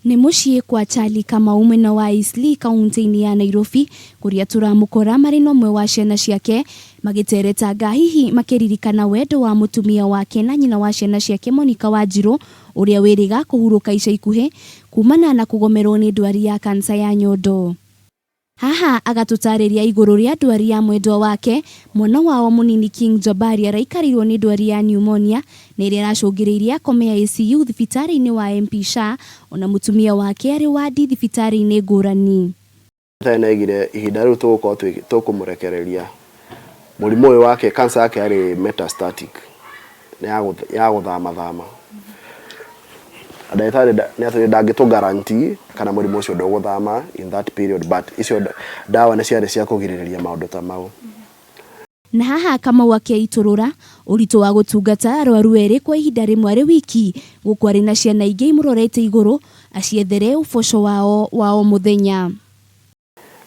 Nĩ mũciĩ kwa Charlie Kamau mwena wa Eastleigh kaunti-inĩ ya Nairobi kuria turamukora marĩ na ũmwe wa ciana ciake magĩteretanga hihi makĩririkana wendo wa mũtumia wake na nyina wa ciana ciake Monica Wanjiru ũrĩa wĩrĩga kũhurũka ica ikuhĩ kumana na kũgomerwo nĩ ndwari ya kansa ya nyondo. Haha agatũtarĩria igũrũ rĩa ndwari ya mwendwa wake, mwana wao mũnini King Jabari araikarirwo nĩ ndwari ya pneumonia na ĩrĩa ĩracũngĩrĩirie akome ICU thibitarĩ-inĩ wa MP Shah, ona mũtumia wake arĩ wadi thibitarĩ-inĩ ngũrani. Nĩaigire ihinda rĩu tũkũmũrekereria mũrimũ ũyũ wake, kansa yake yarĩ metastatic, ya gũthama. Ndagĩtarĩ ndangĩtũ guarantee kana mũrimũ ũcio ndũgũthama in that period, but icio dawa nĩ ciarĩ cia kũgirĩrĩria maũndũ ta mau. Na haha Kamau akĩitũrũra ũritũ wa gũtungata arwaru erĩ kwa ihinda rĩmwe arĩ wiki, gũkũ arĩ na ciana ingĩ imũrorete igũrũ aciethere ũboco wao mũthenya.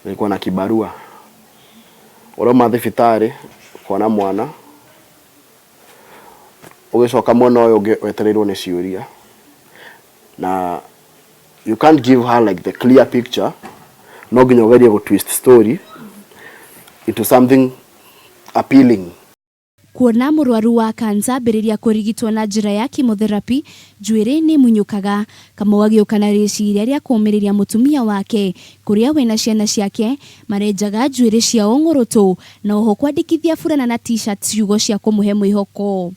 Nilikuwa na kibarua ũroma thibitarĩ kuona mwana ũgĩcoka mwana ũyũ ũngĩ wetereirwo nĩ ciũria. Now, you can't give her like the clear picture. No nginya ugerie go twist story into something appealing. Kuona mũrwaru wa kansa ambĩrĩria kũrigitwo na njĩra ya chemotherapy, njuĩrĩ nĩ munyukaga. Kamau agĩũka na rĩciria rĩa kũũmĩrĩria mũtumia wake kũrĩa we na ciana ciake marenjaga njuĩrĩ ciao ngũrũtũ na oho kwandĩkithia burana na t-shirt ciugo cia kũmũhe mwĩhoko.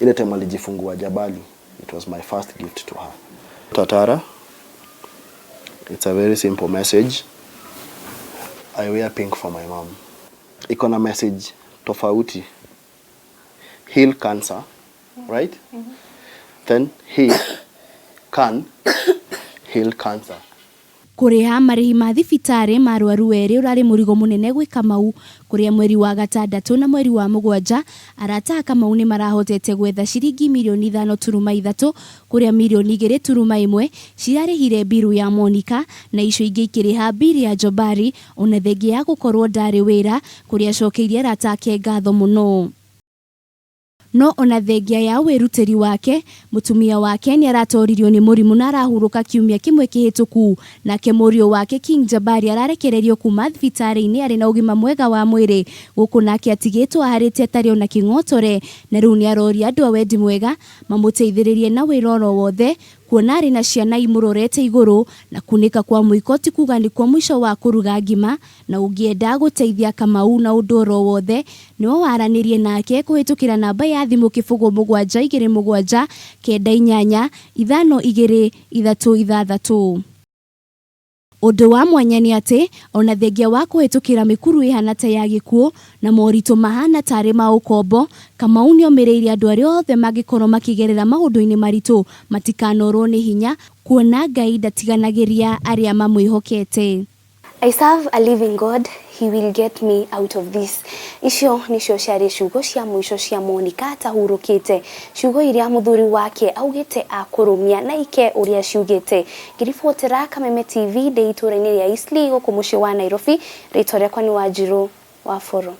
Ile time alijifungua Jabali, it was my first gift to her. Tatara, it's a very simple message. I wear pink for my mom. Iko na message tofauti. Heal cancer, right? Then he can heal cancer. Kuriha marihi ma thibitarĩ ma arwaru erĩ ũrarĩ mũrigo mũnene gwĩ Kamau, kuria mweri wa gatandatũ na mweri wa mũgwanja arata a Kamau nĩ marahotete gwetha ciringi mirioni 5.3 kuria mirioni 2.1 cirarĩhire biru ya Monica na icio ingĩ ikĩrĩha biru ya Jabari, ona thengia ya gũkorwo ndarĩ wĩra kuria acokeirie arata ake ngatho mũno. No ona thengia ya wĩrutĩri wake, mũtumia wake nĩ aratoririo nĩ mũrimũ na arahurũka kiumia kĩmwe kĩhĩtũku, nake mũriũ wake King Jabari ararekererio kuma thibitarĩ-inĩ arĩ na ũgima mwega wa mwĩrĩ, gũkũ nake atigĩtwo aharĩte atarĩ ona kĩng'otore, na rĩu nĩ aroria andũ a wendi mwega mamũteithĩrĩrie na wĩra oro wothe, kuona arĩ na ciana imũrorete igũrũ na kunĩka kwa mũiko ti kuga nĩ kwa mũico wa kũruga ngima, na ũngĩenda gũteithia Kamau na ũndũ oro wothe no waranĩrie nake kũhĩtũkĩra namba ya thimũ 0727 98 5236. Ũndũ wa mwanya nĩ atĩ ona thengia wa kũhĩtũkĩra mĩkuru ĩhana ta ya gĩkuũ na moritũ mahana tarĩ ma ũkombo, Kamau nĩ omĩrĩirie andũ arĩa othe mangĩkorwo makĩgerera maũndũ-inĩ maritũ matikanorwo nĩ hinya, kuona Ngai ndatiganagĩria arĩa mamwĩhokete. I serve a living God. He will get me out of this. Icio nicio ciarĩ ciugo cia mũico cia Monica atahurũkĩte, ciugo iria mũthuri wake augĩte akũrũmia na ike ũrĩa ciugĩte. Ngĩribotera Kameme TV ndĩ itũra-inĩ rĩa Eastleigh gũkũ mũciĩ wa Nairobi, rĩtwa rĩakwa nĩ Wanjiru wa Foro.